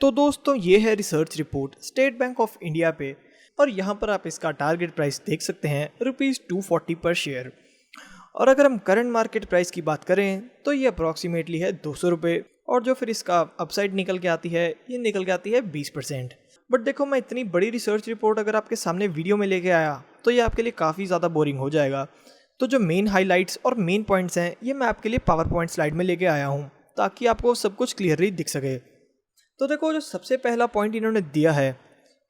तो दोस्तों ये है research report state bank of India पे और यहाँ पर आप इसका टारगेट प्राइस देख सकते हैं ₹240 पर शेयर। और अगर हम करंट मार्केट प्राइस की बात करें तो ये अप्रॉक्सीमेटली है ₹200 और जो फिर इसका अपसाइड निकल के आती है ये निकल के आती है 20%। बट देखो मैं इतनी बड़ी रिसर्च रिपोर्ट अगर आपके सामने वीडियो में लेके आया तो ये आपके लिए काफ़ी ज़्यादा बोरिंग हो जाएगा। तो जो मेन हाईलाइट्स और मेन पॉइंट्स हैं ये मैं आपके लिए पावर पॉइंट स्लाइड में लेके आया हूँ ताकि आपको सब कुछ क्लियरली दिख सके। तो देखो जो सबसे पहला पॉइंट इन्होंने दिया है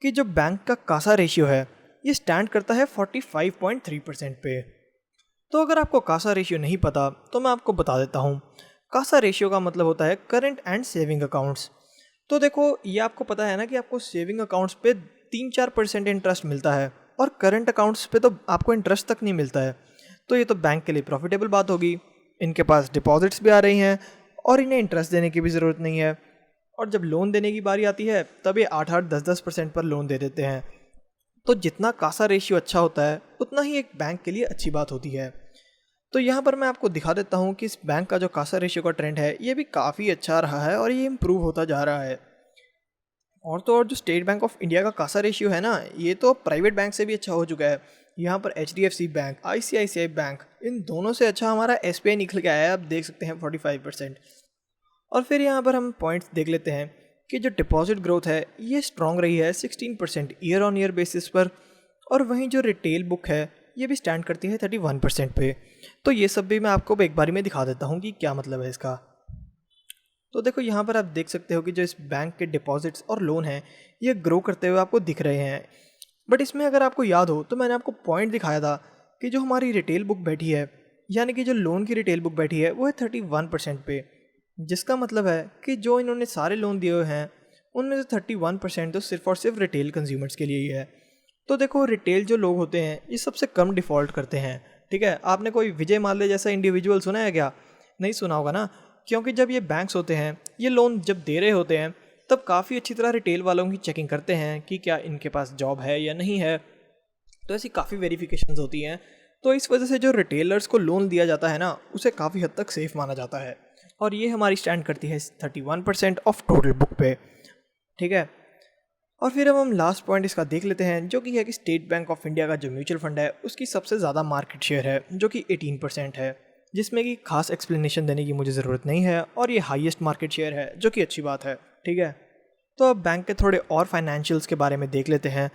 कि जो बैंक का कासा रेशियो है ये स्टैंड करता है 45.3% पे। तो अगर आपको कासा रेशियो नहीं पता तो मैं आपको बता देता हूँ। कासा रेशियो का मतलब होता है करंट एंड सेविंग अकाउंट्स। तो देखो ये आपको पता है ना कि आपको सेविंग अकाउंट्स पे 3-4% इंटरेस्ट मिलता है और करंट अकाउंट्स पे तो आपको इंटरेस्ट तक नहीं मिलता है। तो ये तो बैंक के लिए प्रॉफिटेबल बात होगी। इनके पास डिपॉजिट्स भी आ रही हैं और इन्हें इंटरेस्ट देने की भी ज़रूरत नहीं है। और जब लोन देने की बारी आती है तब ये 8-10% पर लोन दे देते हैं। तो जितना कासा रेशियो अच्छा होता है उतना ही एक बैंक के लिए अच्छी बात होती है। तो यहाँ पर मैं आपको दिखा देता हूँ कि इस बैंक का जो कासा रेशियो का ट्रेंड है ये भी काफ़ी अच्छा रहा है और ये इम्प्रूव होता जा रहा है। और तो और जो स्टेट बैंक ऑफ इंडिया का कासा रेशियो है ना ये तो प्राइवेट बैंक से भी अच्छा हो चुका है। यहाँ पर HDFC बैंक, ICICI बैंक, इन दोनों से अच्छा हमारा SBI निकल के आया है। आप देख सकते हैं 45%। और फिर यहाँ पर हम पॉइंट्स देख लेते हैं कि जो डिपॉजिट ग्रोथ है ये स्ट्रॉन्ग रही है 16% ईयर ऑन ईयर बेसिस पर। और वहीं जो रिटेल बुक है ये भी स्टैंड करती है 31% पे। तो ये सब भी मैं आपको एक बारी में दिखा देता हूँ कि क्या मतलब है इसका। तो देखो यहाँ पर आप देख सकते हो कि जो इस बैंक के डिपॉजिट्स और लोन हैं ये ग्रो करते हुए आपको दिख रहे हैं। बट इसमें अगर आपको याद हो तो मैंने आपको पॉइंट दिखाया था कि जो हमारी रिटेल बुक बैठी है यानी कि जो लोन की रिटेल बुक बैठी है वो है 31% पे। जिसका मतलब है कि जो इन्होंने सारे लोन दिए हुए हैं उनमें से 31% तो सिर्फ और सिर्फ रिटेल कंज्यूमर्स के लिए ही है। तो देखो रिटेल जो लोग होते हैं ये सबसे कम डिफ़ॉल्ट करते हैं। ठीक है, आपने कोई विजय माल्या जैसा इंडिविजुअल सुना है क्या? नहीं सुना होगा ना, क्योंकि जब ये बैंक्स होते हैं ये लोन जब दे रहे होते हैं तब काफ़ी अच्छी तरह रिटेल वालों की चेकिंग करते हैं कि क्या इनके पास जॉब है या नहीं है। तो ऐसी काफ़ी वेरिफिकेशंस होती हैं। तो इस वजह से जो रिटेलर्स को लोन दिया जाता है ना उसे काफ़ी हद तक सेफ़ माना जाता है और ये हमारी स्टैंड करती है 31% ऑफ टोटल बुक पे। ठीक है, और फिर अब हम लास्ट पॉइंट इसका देख लेते हैं जो कि है कि स्टेट बैंक ऑफ इंडिया का जो म्यूचुअल फंड है उसकी सबसे ज़्यादा मार्केट शेयर है जो कि 18% है, जिसमें कि खास एक्सप्लेनेशन देने की मुझे ज़रूरत नहीं है और ये हाईएस्ट मार्केट शेयर है जो कि अच्छी बात है। ठीक है, तो अब बैंक के थोड़े और फाइनेंशियल्स के बारे में देख लेते हैं।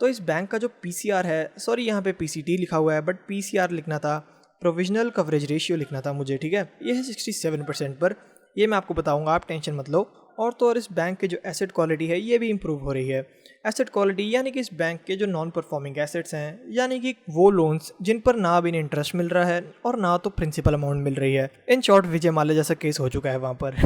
तो इस बैंक का जो PCR है, सॉरी यहाँ पे PCT लिखा हुआ है बट PCR लिखना था, प्रोविजनल कवरेज रेशियो लिखना था मुझे। ठीक है, ये है 67% पर। ये मैं आपको बताऊंगा, आप टेंशन मत लो। और तो और इस बैंक के जो एसेट क्वालिटी है ये भी इम्प्रूव हो रही है। एसेट क्वालिटी यानी कि इस बैंक के जो नॉन परफॉर्मिंग एसेट्स हैं यानी कि वो लोन्स जिन पर ना अभी इंटरेस्ट मिल रहा है और ना तो प्रिंसिपल अमाउंट मिल रही है। इन शॉर्ट विजय माल्या जैसा केस हो चुका है वहाँ पर।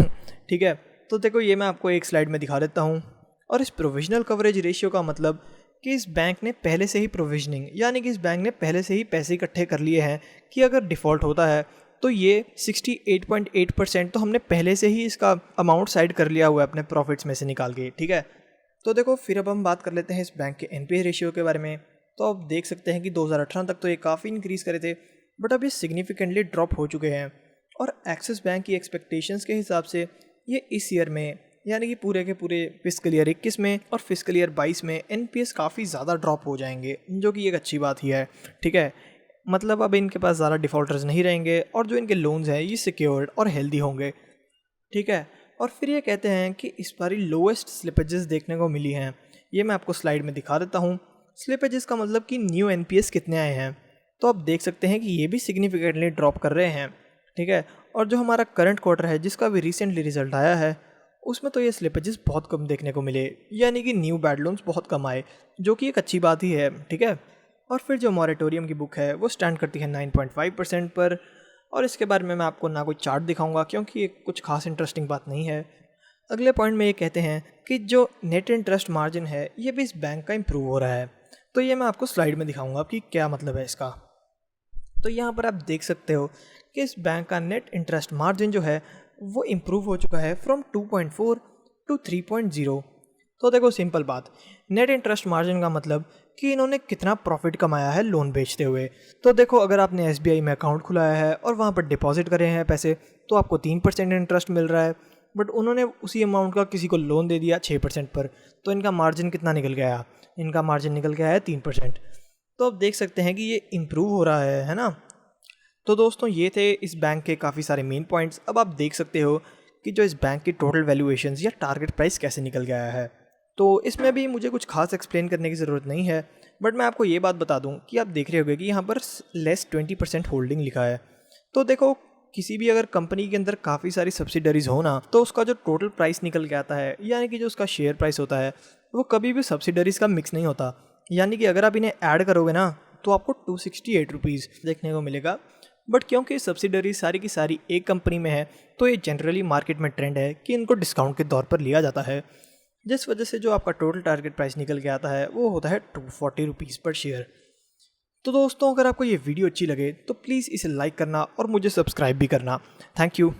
ठीक है, तो देखो ये मैं आपको एक स्लाइड में दिखा देता हूँ। और इस प्रोविजनल कवरेज रेशियो का मतलब कि इस बैंक ने पहले से ही प्रोविजनिंग यानी कि इस बैंक ने पहले से ही पैसे इकट्ठे कर लिए हैं कि अगर डिफ़ॉल्ट होता है तो ये 68.8% तो हमने पहले से ही इसका अमाउंट साइड कर लिया हुआ है अपने प्रॉफिट्स में से निकाल के। ठीक है, तो देखो फिर अब हम बात कर लेते हैं इस बैंक के NPA रेशियो के बारे में। तो आप देख सकते हैं कि 2018 तक तो ये काफ़ी इंक्रीज़ करे थे बट अब ये सिग्निफिकेंटली ड्रॉप हो चुके हैं। और एक्सिस बैंक की एक्सपेक्टेशंस के हिसाब से ये इस ईयर में यानी कि पूरे के पूरे फिस्कल ईयर 21 में और फिस्कल ईयर 22 में NPS काफ़ी ज़्यादा ड्रॉप हो जाएंगे जो कि एक अच्छी बात ही है। ठीक है, मतलब अब इनके पास ज़्यादा डिफ़ॉल्टर्स नहीं रहेंगे और जो इनके लोन्स हैं ये सिक्योर्ड और हेल्दी होंगे। ठीक है, और फिर ये कहते हैं कि इस बारी लोएस्ट स्लिपेजेस देखने को मिली हैं। ये मैं आपको स्लाइड में दिखा देता हूँ। स्लिपेजेस का मतलब कि न्यू NPS कितने आए हैं। तो आप देख सकते हैं कि ये भी सिग्निफिकेंटली ड्रॉप कर रहे हैं। ठीक है, और जो हमारा करंट क्वार्टर है जिसका भी रिसेंटली रिजल्ट आया है उसमें तो ये स्लिपेजेस बहुत कम देखने को मिले यानी कि न्यू बैड लोन्स बहुत कम आए जो कि एक अच्छी बात ही है। ठीक है, और फिर जो मॉरेटोरियम की बुक है वो स्टैंड करती है 9.5% पर। और इसके बारे में मैं आपको ना कोई चार्ट दिखाऊंगा क्योंकि ये कुछ खास इंटरेस्टिंग बात नहीं है। अगले पॉइंट में ये कहते हैं कि जो नेट इंटरेस्ट मार्जिन है ये भी इस बैंक का इम्प्रूव हो रहा है। तो ये मैं आपको स्लाइड में दिखाऊंगा कि क्या मतलब है इसका। तो यहाँ पर आप देख सकते हो कि इस बैंक का नेट इंटरेस्ट मार्जिन जो है वो इम्प्रूव हो चुका है फ्रॉम 2.4 टू 3.0। तो देखो सिंपल बात, नेट इंटरेस्ट मार्जिन का मतलब कि इन्होंने कितना प्रॉफिट कमाया है लोन बेचते हुए। तो देखो अगर आपने SBI में अकाउंट खुलाया है और वहाँ पर डिपॉजिट करे हैं पैसे तो आपको 3% इंटरेस्ट मिल रहा है। बट उन्होंने उसी अमाउंट का किसी को लोन दे दिया 6% पर, तो इनका मार्जिन कितना निकल गया? इनका मार्जिन निकल गया है 3%। तो आप देख सकते हैं कि ये इम्प्रूव हो रहा है ना। तो दोस्तों ये थे इस बैंक के काफ़ी सारे मेन पॉइंट्स। अब आप देख सकते हो कि जो इस बैंक की टोटल वैल्यूएशंस या टारगेट प्राइस कैसे निकल गया है। तो इसमें भी मुझे कुछ खास एक्सप्लेन करने की ज़रूरत नहीं है, बट मैं आपको ये बात बता दूं कि आप देख रहे होंगे कि यहाँ पर लेस 20% होल्डिंग लिखा है। तो देखो, किसी भी अगर कंपनी के अंदर काफ़ी सारी सब्सिडरीज हो ना, तो उसका जो टोटल प्राइस निकल के आता है, यानी कि जो उसका शेयर प्राइस होता है, वो कभी भी सब्सिडरीज का मिक्स नहीं होता। यानी कि अगर आप इन्हें ऐड करोगे ना, तो आपको 268 रुपीज़ देखने को मिलेगा। बट क्योंकि सब्सिडरी सारी की सारी एक कंपनी में है, तो ये जनरली मार्केट में ट्रेंड है कि इनको डिस्काउंट के तौर पर लिया जाता है, जिस वजह से जो आपका टोटल टारगेट प्राइस निकल के आता है वो होता है 240 रुपीज़ पर शेयर। तो दोस्तों, अगर आपको ये वीडियो अच्छी लगे तो प्लीज़ इसे लाइक करना और मुझे सब्सक्राइब भी करना। Thank you.